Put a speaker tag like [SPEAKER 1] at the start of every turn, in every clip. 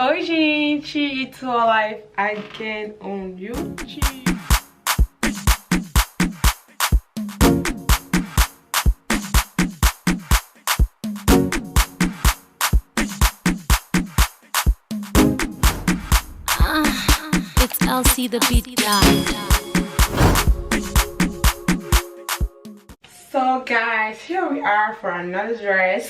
[SPEAKER 1] Oi gente, it's all life again on YouTube.
[SPEAKER 2] It's LC the beat guy.
[SPEAKER 1] So guys, here we are for another dress.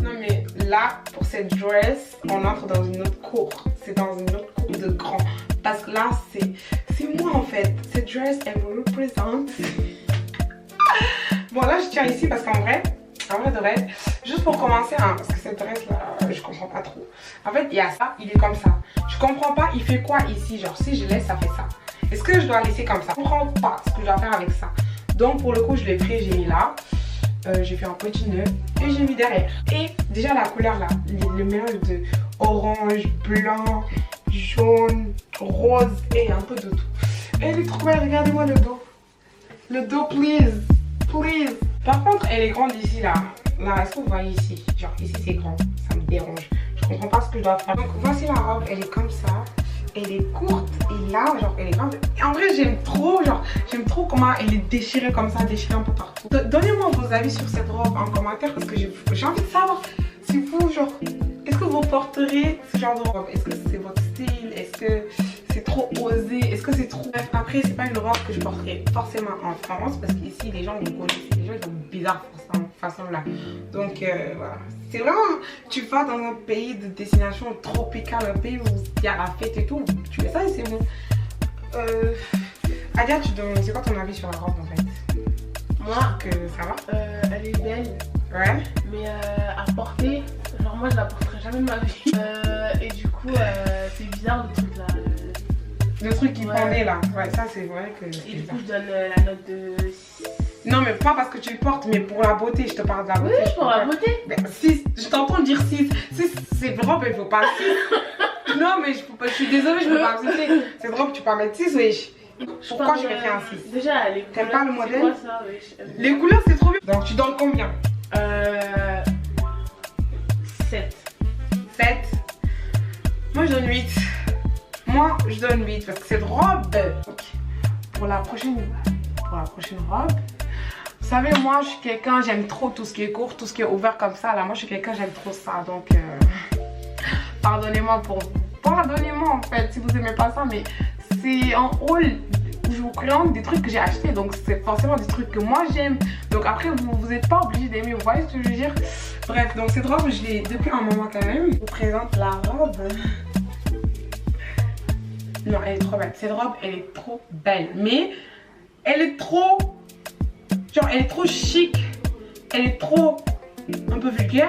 [SPEAKER 1] Non mais là, pour cette dress, on entre dans une autre cour. C'est dans une autre cour de grand. Parce que là, c'est moi en fait. Cette dress, elle me représente. Bon là, je tiens ici parce qu'en vrai de vrai, juste pour commencer, hein, parce que cette dress là, je comprends pas trop. En fait, il y a ça, il est comme ça. Je comprends pas, il fait quoi ici? Genre, si je laisse, ça fait ça. Est-ce que je dois laisser comme ça? Je comprends pas ce que je dois faire avec ça. Donc, pour le coup, je l'ai pris, j'ai mis là. J'ai fait un petit nœud et j'ai mis derrière. Et déjà, la couleur là, le mélange de orange, blanc, jaune, rose et un peu de tout. Elle est trop belle, regardez-moi le dos. Le dos, please, please. Par contre, elle est grande ici là. Là, est-ce que vous voyez ici? Genre, ici c'est grand, ça me dérange. Je comprends pas ce que je dois faire. Donc, voici la robe, elle est comme ça. Elle est courte et là, genre, elle est grande. Et en vrai, j'aime trop, genre, j'aime trop comment elle est déchirée comme ça, déchirée un peu partout. Donnez-moi vos avis sur cette robe en commentaire parce que j'ai envie de savoir si vous, genre, est-ce que vous porterez ce genre de robe? Est-ce que c'est votre style? Est-ce que c'est trop osé? Est-ce que c'est trop... Bref, après, c'est pas une robe que je porterai forcément en France parce qu'ici, les gens, vous connaissez, les gens, ils sont bizarres façon là. Donc, voilà. C'est vraiment, tu vas dans un pays de destination tropicale, un pays où il y a la fête et tout, tu mets ça et c'est bon. Adia, c'est quoi ton avis sur la robe en fait?
[SPEAKER 3] Moi,
[SPEAKER 1] que ça va?
[SPEAKER 3] elle est belle.
[SPEAKER 1] Ouais.
[SPEAKER 3] Mais à porter, genre moi je la porterai jamais de ma vie. Et du coup, c'est bizarre le truc là.
[SPEAKER 1] Le truc qui pendait là. Ouais, ça c'est vrai que.
[SPEAKER 3] Et du coup, je donne la note de 6.
[SPEAKER 1] Non, mais pas parce que tu le portes, mais pour la beauté, je te parle de la beauté.
[SPEAKER 3] Oui, pour la beauté.
[SPEAKER 1] 6, je t'entends dire 6. 6, c'est robe, il faut pas 6. Non, mais je suis désolée, je peux pas accepter. Cette robe, tu peux pas mettre 6, wesh. Pourquoi je mettrais un 6?
[SPEAKER 3] Déjà, les couleurs.
[SPEAKER 1] T'aimes pas le modèle?
[SPEAKER 3] Quoi, ça, wesh?
[SPEAKER 1] Les couleurs, c'est trop bien. Donc, tu donnes combien?
[SPEAKER 3] 7.
[SPEAKER 1] 7. Moi, je donne 8. Moi, je donne 8 parce que cette robe. Okay. Pour la prochaine robe. Vous savez, moi je suis quelqu'un, j'aime trop tout ce qui est court, tout ce qui est ouvert comme ça. Là, moi je suis quelqu'un, j'aime trop ça. Donc, pardonnez-moi en fait si vous aimez pas ça, mais c'est en haul. Je vous présente des trucs que j'ai achetés, donc c'est forcément des trucs que moi j'aime. Donc après, vous n'êtes pas obligé d'aimer, vous voyez ce que je veux dire? Bref, donc cette robe, je l'ai depuis un moment quand même. Je vous présente la robe. Non, elle est trop belle. Cette robe, elle est trop belle, mais elle est trop... Genre, elle est trop chic. Elle est trop... un peu vulgaire.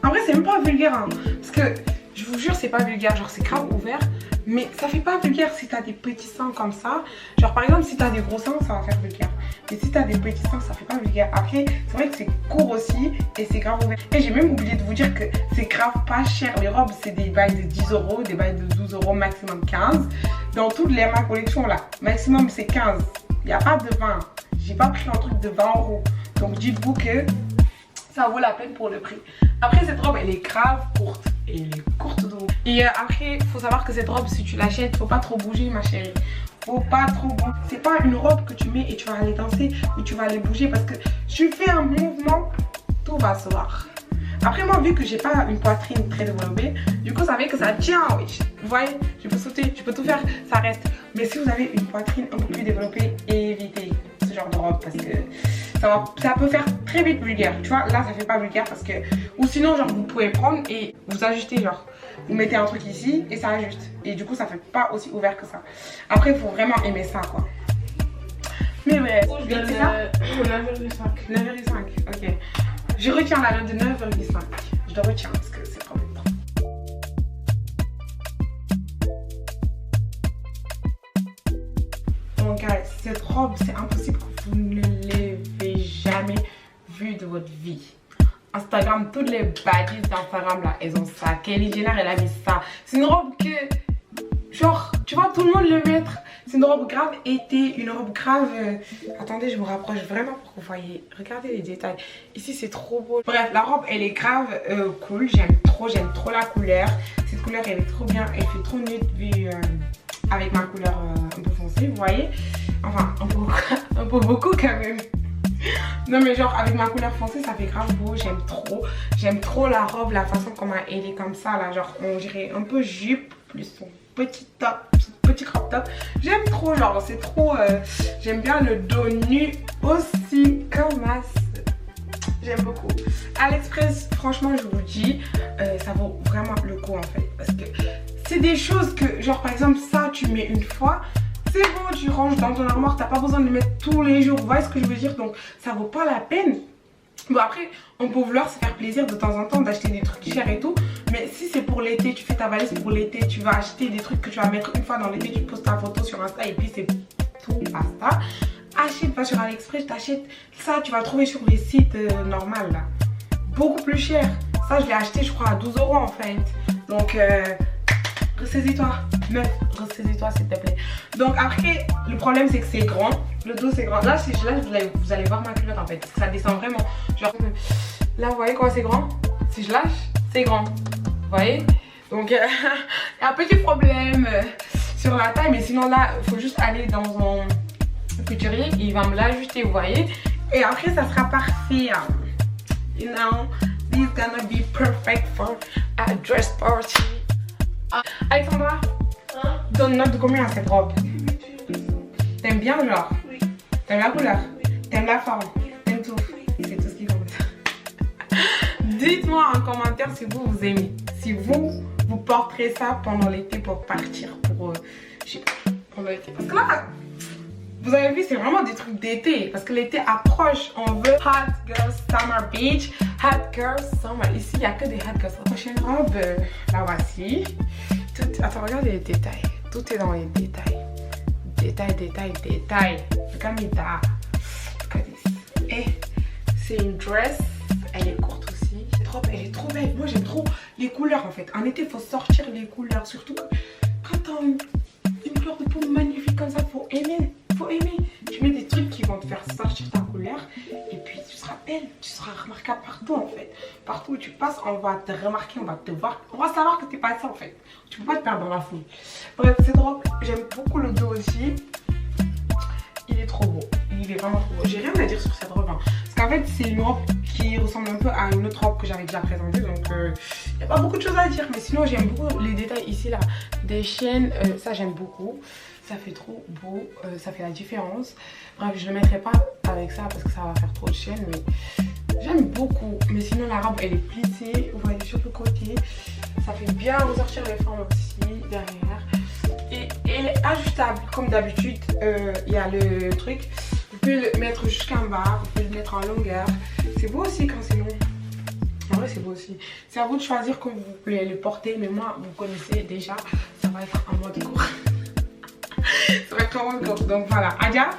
[SPEAKER 1] En vrai, c'est même pas vulgaire, hein. Parce que, je vous jure, c'est pas vulgaire. Genre, c'est grave ouvert. Mais ça fait pas vulgaire si t'as des petits seins comme ça. Genre, par exemple, si t'as des gros seins, ça va faire vulgaire. Mais si t'as des petits seins, ça fait pas vulgaire. Après, c'est vrai que c'est court aussi. Et c'est grave ouvert. Et j'ai même oublié de vous dire que c'est grave pas cher. Les robes, c'est des bails de 10 €, des bails de 12 €, maximum 15. Dans toutes les ma collection, là, maximum c'est 15. Il n'y a pas de 20. J'ai pas pris un truc de 20 €. Donc dites-vous que ça vaut la peine pour le prix. Après, cette robe, elle est grave courte. Et elle est courte de ouf. Et après, faut savoir que cette robe, si tu l'achètes, faut pas trop bouger, ma chérie. Faut pas trop bouger. C'est pas une robe que tu mets et tu vas aller danser ou tu vas aller bouger parce que tu fais un mouvement, tout va se voir. Après, moi, vu que j'ai pas une poitrine très développée, du coup, ça fait que ça tient, oui. Vous voyez, je peux sauter, je peux tout faire, ça reste. Mais si vous avez une poitrine un peu plus développée, évitez ce genre de robe parce que ça peut faire très vite vulgaire. Tu vois, là, ça fait pas vulgaire parce que... Ou sinon, genre, vous pouvez prendre et vous ajuster, genre. Vous mettez un truc ici et ça ajuste. Et du coup, ça fait pas aussi ouvert que ça. Après, il faut vraiment aimer ça, quoi. Mais ouais,
[SPEAKER 3] Je donne 9,5.
[SPEAKER 1] 9,5, ok. Je retiens la note de 9,5. Je le retiens parce que c'est trop bien. Donc, cette robe, c'est impossible que vous ne l'ayez jamais vue de votre vie. Instagram, toutes les baddies d'Instagram là, elles ont ça. Kylie Jenner, elle a mis ça. C'est une robe que, genre, tu vois, tout le monde le mettre. C'est une robe grave été, une robe grave... Attendez, je vous rapproche vraiment pour que vous voyez. Regardez les détails. Ici, c'est trop beau. Bref, la robe, elle est grave cool. J'aime trop la couleur. Cette couleur, elle est trop bien. Elle fait trop nude vu avec ma couleur un peu foncée, vous voyez. Enfin, un peu beaucoup quand même. Non mais genre avec ma couleur foncée ça fait grave beau, j'aime trop la robe, la façon comment elle est comme ça là, genre on dirait un peu jupe plus son petit top, petit crop top. J'aime trop, genre c'est trop, j'aime bien le dos nu aussi comme ça. J'aime beaucoup. AliExpress, franchement je vous dis, ça vaut vraiment le coup en fait, parce que c'est des choses que genre par exemple ça tu mets une fois. C'est bon, tu ranges dans ton armoire, t'as pas besoin de le mettre tous les jours, vous voyez ce que je veux dire, donc ça vaut pas la peine. Bon après, on peut vouloir se faire plaisir de temps en temps d'acheter des trucs chers et tout, mais si c'est pour l'été, tu fais ta valise pour l'été, tu vas acheter des trucs que tu vas mettre une fois dans l'été, tu poses ta photo sur Insta et puis c'est tout, basta. Achète pas sur AliExpress, t'achètes ça, tu vas trouver sur les sites normaux là, beaucoup plus cher. Ça je l'ai acheté je crois à 12 € en fait, donc ressaisis-toi, meuf, ressaisis-toi s'il te plaît. Donc après, le problème c'est que c'est grand, le dos c'est grand. Là, si je lâche, vous allez voir ma culotte en fait, parce que ça descend vraiment. Genre, là vous voyez comment c'est grand? Si je lâche, c'est grand, vous voyez? Donc, il y a un petit problème sur la taille, mais sinon là, il faut juste aller dans un couturier, il va me l'ajuster, vous voyez? Et après, ça sera parfait. You know, this is gonna be perfect for a dress party. Alexandra, hein? Donne note de combien à cette robe? T'aimes bien le genre? Oui. T'aimes la couleur? Oui. T'aimes la forme? Oui. T'aimes tout? C'est tout ce qui compte. Dites-moi en commentaire si vous aimez. Si vous porterez ça pendant l'été pour partir pour... je sais pas, pendant l'été. Parce que là, vous avez vu, c'est vraiment des trucs d'été. Parce que l'été approche, on veut Hot Girl Summer Beach. Hot Girl Summer. Ici, il n'y a que des Hot Girls. La prochaine robe, la voici. Attends, regardez les détails. Tout est dans les détails. Détails. Regardez ça. Et c'est une dress. Elle est courte aussi. Cette robe, elle est trop belle. Moi, j'aime trop les couleurs en fait. En été, il faut sortir les couleurs. Surtout quand t'as une couleur de peau magnifique comme ça, faut aimer. Tu mets des trucs qui vont te faire sortir ta couleur et puis tu seras belle, tu seras remarquable partout en fait. Partout où tu passes, on va te remarquer, on va te voir, on va savoir que tu es passé en fait. Tu peux pas te perdre dans la foule. Bref, cette robe, j'aime beaucoup le dos aussi. Il est trop beau, il est vraiment trop beau. J'ai rien à dire sur cette robe hein. Parce qu'en fait c'est une robe qui ressemble un peu à une autre robe que j'avais déjà présentée. Donc il n'y a pas beaucoup de choses à dire. Mais sinon j'aime beaucoup les détails ici là. Des chaînes, ça j'aime beaucoup. Ça fait trop beau, ça fait la différence. Bref, je ne le mettrai pas avec ça parce que ça va faire trop de chaînes, mais j'aime beaucoup. Mais sinon, la robe, elle est plissée, vous voyez, sur le côté. Ça fait bien ressortir les formes aussi, derrière. Et elle est ajustable, comme d'habitude. Il y a le truc, vous pouvez le mettre jusqu'en bas, vous pouvez le mettre en longueur. C'est beau aussi quand c'est long. En vrai, c'est beau aussi. C'est à vous de choisir quand vous voulez le porter, mais moi, vous connaissez déjà, ça va être en mode court. Ça va être vraiment court. Donc voilà. Adia,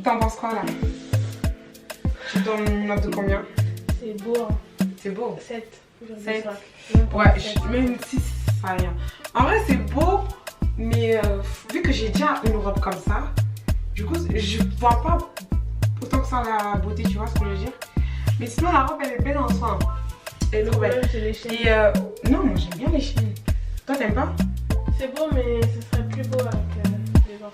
[SPEAKER 1] t'en penses quoi là? Tu donnes une note de combien?
[SPEAKER 3] C'est beau. Hein.
[SPEAKER 1] C'est beau.
[SPEAKER 3] 7.
[SPEAKER 1] 7. Ouais, je mets une 6, ça rien. En vrai, c'est beau, mais vu que j'ai déjà une robe comme ça, du coup, je vois pas autant que ça la beauté, tu vois ce que je veux dire? Mais sinon, la robe, elle est belle en soi. Elle est trop belle. Et non, moi j'aime bien les chaînes. Toi, t'aimes pas?
[SPEAKER 3] C'est beau, mais ce serait plus beau avec les gens.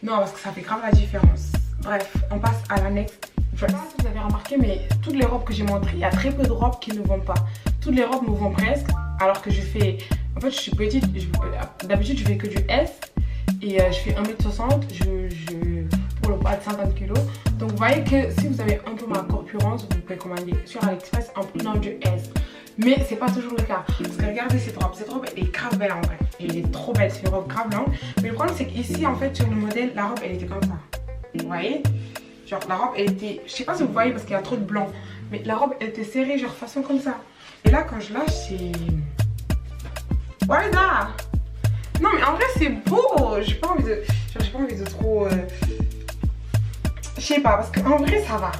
[SPEAKER 1] Non, parce que ça fait grave la différence. Bref, on passe à la next dress. Je sais pas si vous avez remarqué, mais toutes les robes que j'ai montrées, il y a très peu de robes qui ne vont pas. Toutes les robes me vont presque, alors que je fais... En fait, je suis petite, d'habitude je fais que du S. Et je fais 1m60, pour le poids de 50 kg. Donc vous voyez que si vous avez un peu ma corpulence, vous pouvez commander sur AliExpress en prenant du S. Mais c'est pas toujours le cas. Parce que regardez cette robe elle est grave belle en vrai. Elle est trop belle, c'est une robe grave longue. Mais le problème c'est qu'ici en fait sur le modèle, la robe elle était comme ça. Vous voyez? Genre la robe elle était, je sais pas si vous voyez parce qu'il y a trop de blanc. Mais la robe elle était serrée genre façon comme ça. Et là quand je lâche c'est... Voilà. Non mais en vrai c'est beau. J'ai pas envie de trop... Je sais pas parce qu'en vrai ça va.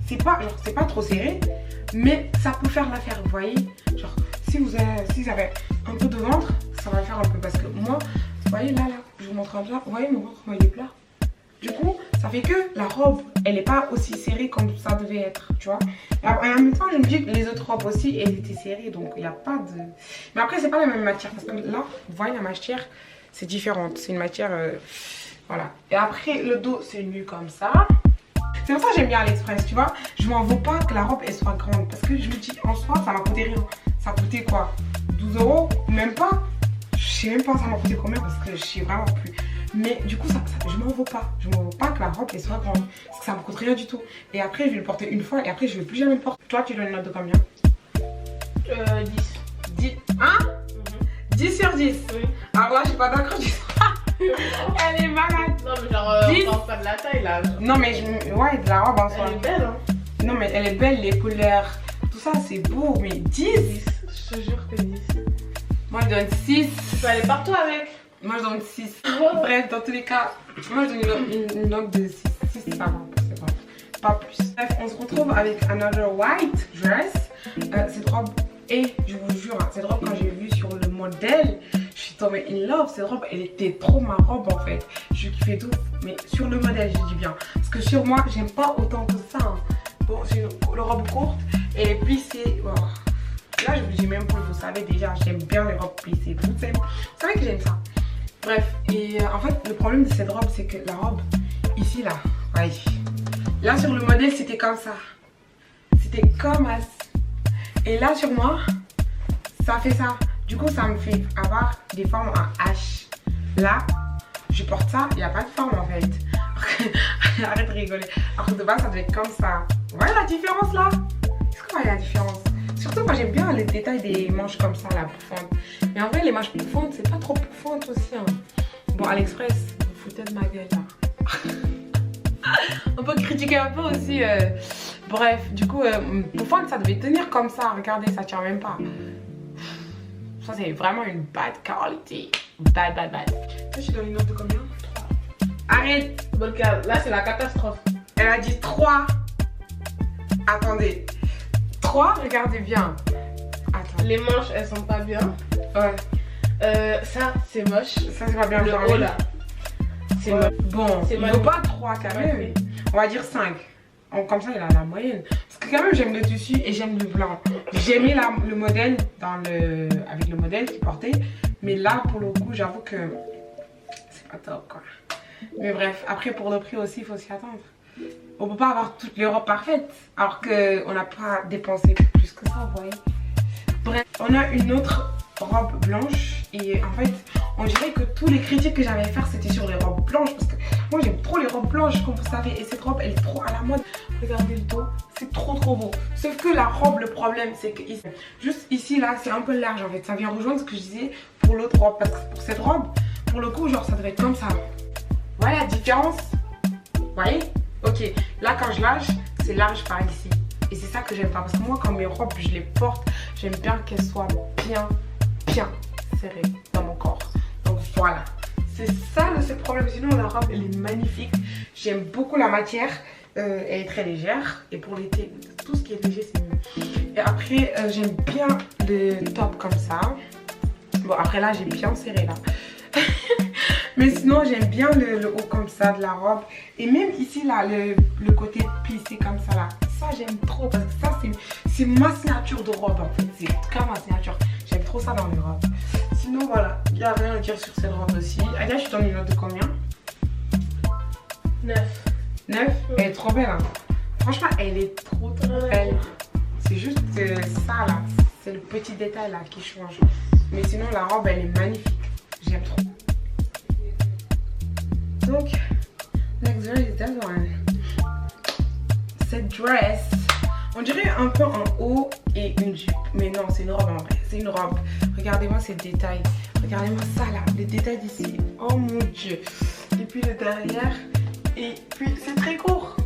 [SPEAKER 1] C'est pas trop serré. Mais ça peut faire l'affaire, vous voyez. Genre si vous avez un peu de ventre, ça va le faire un peu. Parce que moi, Vous voyez là, je vous montre un peu. Vous voyez mon ventre, il est plat. Du coup, ça fait que la robe, elle n'est pas aussi serrée comme ça devait être, tu vois. Et en même temps, je me dis que les autres robes aussi, elles étaient serrées, donc il n'y a pas de... Mais après, c'est pas la même matière, parce que là, vous voyez, la matière, c'est différente. C'est une matière... voilà. Et après, le dos, c'est nu comme ça. C'est pour ça que j'aime bien AliExpress, tu vois. Je m'en veux pas que la robe, elle soit grande, parce que je me dis, en soi, ça m'a coûté rien. Ça a coûté quoi, 12 €? Même pas. Je sais même pas ça m'a coûté combien, parce que je sais vraiment plus. Mais du coup, je m'en veux pas. Je m'en veux pas que la robe elle soit grande. Parce que ça me coûte rien du tout. Et après, je vais le porter une fois et après, je vais plus jamais le porter. Toi, tu donnes une note de combien? 10. Hein? 10 sur 10.
[SPEAKER 3] Oui.
[SPEAKER 1] Ah, ouais, je suis pas d'accord du tout. Elle est malade.
[SPEAKER 3] Non, mais genre, on parle pas de la taille là.
[SPEAKER 1] Non, mais ouais, de la robe en soi.
[SPEAKER 3] Elle est belle, hein.
[SPEAKER 1] Non, mais elle est belle, les couleurs. Tout ça, c'est beau. Mais 10.
[SPEAKER 3] Je te jure que 10.
[SPEAKER 1] Moi, je donne 6.
[SPEAKER 3] Tu peux aller partout avec.
[SPEAKER 1] Moi je donne 6. Bref, dans tous les cas, moi je donne une note de 6. 6 ça va, c'est bon. Pas plus. Bref, on se retrouve avec another white dress. Cette robe, et je vous jure, hein, cette robe quand j'ai vu sur le modèle, je suis tombée in love. Cette robe, elle était trop ma robe en fait. Je kiffais tout. Mais sur le modèle, je dis bien. Parce que sur moi, j'aime pas autant que ça. Hein. Bon, c'est une robe courte et plissée. Wow. Là, je vous dis même pas, vous savez déjà, j'aime bien les robes plissées. Vous savez que j'aime ça. Bref, et en fait, le problème de cette robe, c'est que la robe, ici, là, ouais. Là, sur le modèle, c'était comme ça. C'était comme ça. Et là, sur moi, ça fait ça. Du coup, ça me fait avoir des formes en H. Là, je porte ça, il n'y a pas de forme en fait. Arrête de rigoler. Alors que de base, ça devait être comme ça. Vous voyez la différence là? Est-ce que vous voyez la différence? Surtout moi j'aime bien les détails des manches comme ça, la bouffantes. Mais en vrai les manches bouffantes c'est pas trop bouffante aussi hein. Bon AliExpress, vous foutez de ma gueule là. On peut critiquer un peu aussi. Bref, du coup bouffante ça devait tenir comme ça. Regardez, ça tient même pas. Ça c'est vraiment une bad quality. Bad. Toi tu donnes une note de combien? 3. Arrête.
[SPEAKER 3] Bon, là c'est la catastrophe.
[SPEAKER 1] Elle a dit 3. Attendez. 3, regardez bien. Attends.
[SPEAKER 3] Les manches elles sont pas bien.
[SPEAKER 1] Ouais.
[SPEAKER 3] Ça c'est moche.
[SPEAKER 1] Ça c'est pas bien.
[SPEAKER 3] Le haut là. C'est moche.
[SPEAKER 1] Bon, il ne vaut pas 3 quand même. Ouais. On va dire 5. Comme ça il a la moyenne. Parce que quand même j'aime le tissu et j'aime le blanc. J'ai aimé le modèle avec le modèle qu'il portait. Mais là pour le coup j'avoue que c'est pas top quoi. Mais bref, après pour le prix aussi il faut s'y attendre. On peut pas avoir toutes les robes parfaites alors qu'on n'a pas dépensé plus que ça, vous voyez. Bref, on a une autre robe blanche et en fait on dirait que tous les critiques que j'avais à faire c'était sur les robes blanches parce que moi j'aime trop les robes blanches comme vous savez et cette robe elle est trop à la mode. Regardez le dos, c'est trop beau. Sauf que la robe, le problème c'est que ici, juste ici là c'est un peu large en fait. Ça vient rejoindre ce que je disais pour l'autre robe parce que pour cette robe, pour le coup genre ça devait être comme ça. Voilà la différence, vous voyez. Ok, là quand je lâche, c'est large par ici. Et c'est ça que j'aime pas. Parce que moi quand mes robes, je les porte, j'aime bien qu'elles soient bien serrées dans mon corps. Donc voilà. C'est ça le seul problème. Sinon la robe, elle est magnifique. J'aime beaucoup la matière. Elle est très légère. Et pour l'été, tout ce qui est léger, c'est mieux. Et après, j'aime bien le top comme ça. Bon, après là, j'ai bien serré là. Mais sinon j'aime bien le haut comme ça de la robe. Et même ici là le côté plissé comme ça là. Ça j'aime trop parce que ça c'est ma signature de robe en fait. C'est comme ma signature. J'aime trop ça dans les robes. Sinon voilà, il n'y a rien à dire sur cette robe aussi. Alia, je donne une note de combien?
[SPEAKER 3] 9.
[SPEAKER 1] 9? Elle est trop belle hein. Franchement elle est trop belle. C'est juste ça là. C'est le petit détail là qui change. Mais sinon la robe elle est magnifique. J'aime trop. Donc, next dress is that one. Cette dress, on dirait un peu en haut et une jupe. Mais non, c'est une robe en vrai. C'est une robe. Regardez-moi ces détails. Regardez-moi ça là. Les détails d'ici. Oh mon dieu. Et puis le derrière. Et puis c'est très court.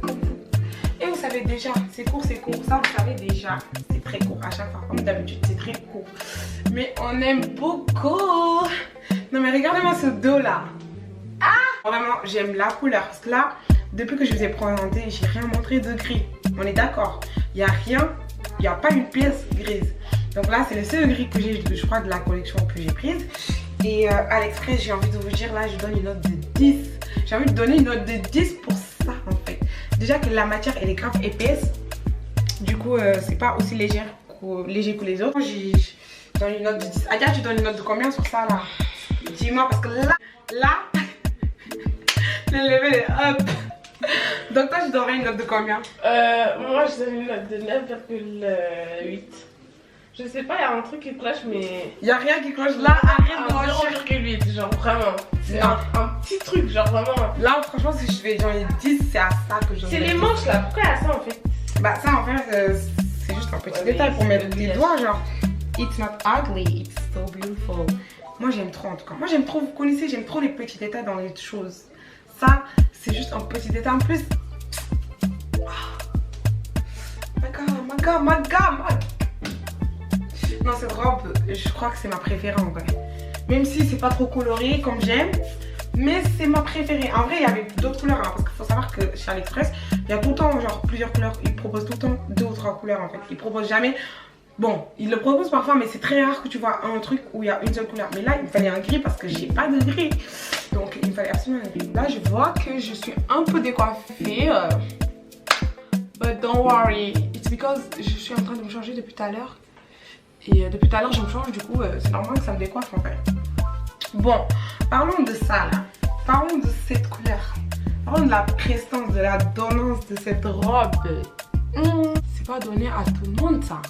[SPEAKER 1] Et vous savez déjà, c'est court. Ça, vous savez déjà. C'est très court. À chaque fois, comme d'habitude, c'est très court. Mais on aime beaucoup. Non, mais regardez-moi ce dos là. Ah! Vraiment, j'aime la couleur. Parce que là, depuis que je vous ai présenté, j'ai rien montré de gris. On est d'accord. Il n'y a rien. Il n'y a pas une pièce grise. Donc là, c'est le seul gris que j'ai, je crois, de la collection que j'ai prise. Et AliExpress, j'ai envie de vous dire là, je donne une note de 10. J'ai envie de donner une note de 10 pour ça en fait. Déjà que la matière elle est grave épaisse. Du coup, c'est pas aussi léger que les autres. Je donne une note de 10. Adia, tu donnes une note de combien sur ça là? Dis-moi parce que là, le level est up. Donc toi, tu donnerais une note de combien?
[SPEAKER 3] Moi, je donne une note de 9,8. Je sais pas, il y a un truc qui cloche, mais...
[SPEAKER 1] Il y a rien qui cloche là, arrête de rechercher.
[SPEAKER 3] 0,8, genre vraiment. C'est un petit truc, genre vraiment.
[SPEAKER 1] Là, franchement, si je vais donner 10, c'est à ça que je
[SPEAKER 3] C'est les manches là, pourquoi il y a ça en fait?
[SPEAKER 1] Bah ça en fait, c'est juste un petit détail pour mettre les doigts, genre. It's not ugly, it's so beautiful. Moi, j'aime trop en tout cas. Moi, j'aime trop, vous connaissez, j'aime trop les petits détails dans les choses. Ça, c'est juste un petit détail en plus. My God. Non, cette robe, je crois que c'est ma préférée en vrai. Même si c'est pas trop coloré comme j'aime, mais c'est ma préférée. En vrai, il y avait d'autres couleurs, hein, parce qu'il faut savoir que chez AliExpress, il y a tout le temps genre plusieurs couleurs. Ils proposent tout le temps 2 ou 3 couleurs en fait. Ils proposent jamais. Bon, ils le proposent parfois, mais c'est très rare que tu vois un truc où il y a une seule couleur. Mais là, il me fallait un gris parce que j'ai pas de gris. Donc, il me fallait absolument un gris. Là, je vois que je suis un peu décoiffée. But don't worry, it's because je suis en train de me changer depuis tout à l'heure. Et depuis tout à l'heure, je me change, du coup, c'est normal que ça me décoiffe en fait. Bon, parlons de ça là. Parlons de cette couleur. Parlons de la prestance, de la donnance de cette robe. C'est pas donné à tout le monde ça.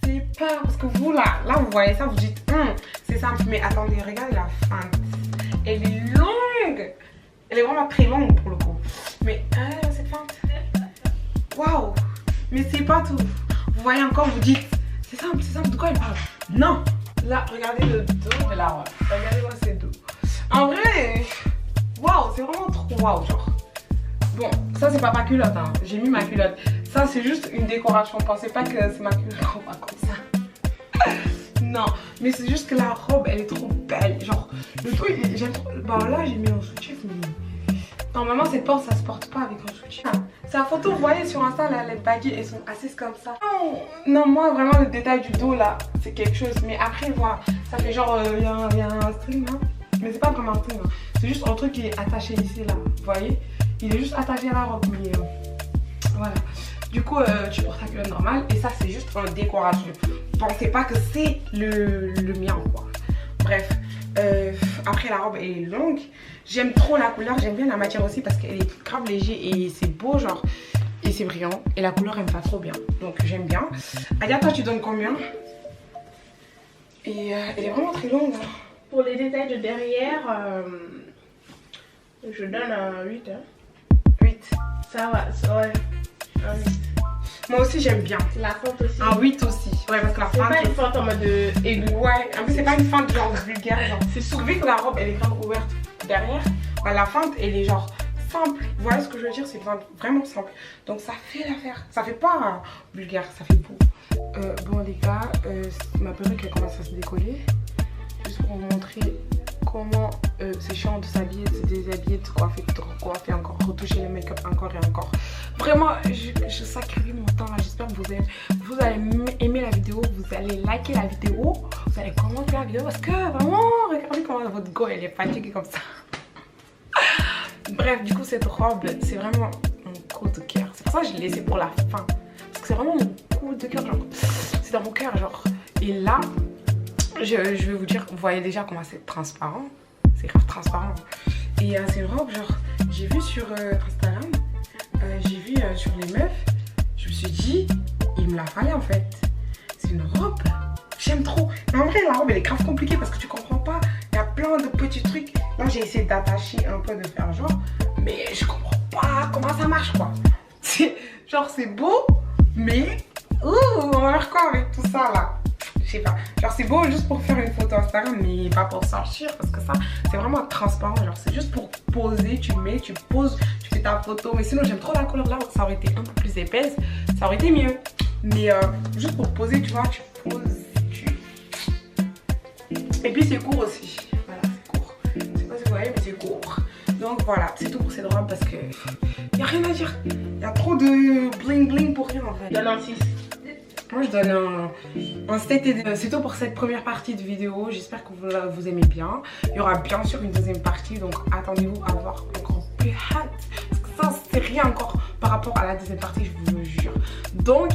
[SPEAKER 1] C'est pas parce que vous là vous voyez ça, vous dites c'est simple. Mais attendez, regardez la feinte. Elle est longue. Elle est vraiment très longue pour le coup. Mais cette feinte. Waouh. Mais c'est pas tout. Vous voyez encore, vous dites c'est simple, de quoi elle parle? Non. Là, regardez le dos de la robe. Regardez-moi ces dos. En vrai, waouh, c'est vraiment trop waouh, genre. Bon, ça c'est pas ma culotte, hein. J'ai mis ma culotte. Ça c'est juste une décoration. Pensez pas que c'est ma culotte qu'on va comme ça. Non, mais c'est juste que la robe, elle est trop belle. Genre, le truc, j'aime trop. Bon, là j'ai mis un soutif, mais normalement cette porte, ça se porte pas avec un soutif. Sa photo, vous voyez sur Insta, là, les baguettes, elles sont assises comme ça. Non, moi vraiment le détail du dos là, c'est quelque chose. Mais après, voilà, ça fait genre, il y a un string là. Mais c'est pas vraiment un string, hein. C'est juste un truc qui est attaché ici là, vous voyez. Il est juste attaché à la robe, mais voilà. Du coup, tu portes ta culotte normale et ça c'est juste pour la décoration. Pensez pas que c'est le mien quoi. Bref, après la robe elle est longue. J'aime trop la couleur, j'aime bien la matière aussi parce qu'elle est grave léger et c'est beau genre. Et c'est brillant et la couleur elle me va trop bien. Donc j'aime bien. Adia, toi tu donnes combien? Et elle est vraiment très longue. Hein.
[SPEAKER 3] Pour les détails de derrière, je donne un 8. Hein.
[SPEAKER 1] 8.
[SPEAKER 3] Ça va, ouais. Un 8.
[SPEAKER 1] Moi aussi j'aime bien.
[SPEAKER 3] La fente aussi.
[SPEAKER 1] Un 8 aussi. Ouais, parce que la
[SPEAKER 3] c'est
[SPEAKER 1] fente.
[SPEAKER 3] pas une fente en mode aigu.
[SPEAKER 1] Ouais, en plus c'est pas une fente genre vulgaire. Genre. C'est surtout vu que la robe elle est grave ouverte derrière. Bah, la fente elle est genre simple. Vous voyez ce que je veux dire? C'est vraiment simple. Donc ça fait l'affaire. Ça fait pas vulgaire, ça fait beau. Bon les gars, ma perruque elle commence à se décoller. Juste pour vous montrer comment c'est chiant de s'habiller, de se déshabiller, de coiffer encore, retoucher le make-up encore et encore. Vraiment, je sacrifie mon temps là. J'espère que vous allez aimer la vidéo, vous allez liker la vidéo, vous allez commenter la vidéo parce que vraiment, regardez comment votre go elle est fatiguée comme ça. Bref, du coup, cette robe, c'est vraiment mon coup de cœur. C'est pour ça que je l'ai laissé pour la fin. Parce que c'est vraiment mon coup de cœur, genre. C'est dans mon cœur, genre. Et là, je vais vous dire, vous voyez déjà comment c'est transparent. C'est grave transparent. Et c'est une robe, genre, j'ai vu sur Instagram, j'ai vu sur les meufs, je me suis dit, il me la fallait en fait. C'est une robe, j'aime trop. Mais en vrai, la robe, elle est grave compliquée parce que tu comprends pas. Il y a plein de petits trucs. Là, j'ai essayé d'attacher un peu, de faire genre, mais je comprends pas comment ça marche, quoi. Genre, c'est beau, mais on va faire quoi avec tout ça, là? Je sais pas. Genre, c'est beau juste pour faire une photo Instagram, mais pas pour sortir, parce que ça, c'est vraiment transparent. Genre, c'est juste pour poser, tu mets, tu poses, tu fais ta photo. Mais sinon, j'aime trop la couleur là, ça aurait été un peu plus épaisse, ça aurait été mieux. Mais juste pour poser, tu vois, tu poses, Et puis, c'est court aussi. Voilà, c'est court. Je sais pas si vous voyez, mais c'est court. Donc voilà, c'est tout pour cette robe parce que y a rien à dire. Il y a trop de bling bling pour rien en fait.
[SPEAKER 3] Il y en a 6.
[SPEAKER 1] Moi je donne un stated. C'est tout pour cette première partie de vidéo. J'espère que vous aimez bien. Il y aura bien sûr une deuxième partie, donc attendez-vous à voir encore plus hâte. Parce que ça c'est rien encore par rapport à la deuxième partie, je vous le jure. Donc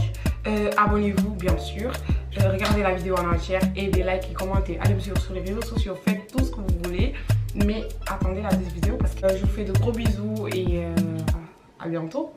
[SPEAKER 1] abonnez-vous bien sûr. Regardez la vidéo en entière et des likes et commentez. Allez me suivre sur les réseaux sociaux, faites tout ce que vous voulez. Mais attendez la deuxième vidéo parce que je vous fais de gros bisous et à bientôt.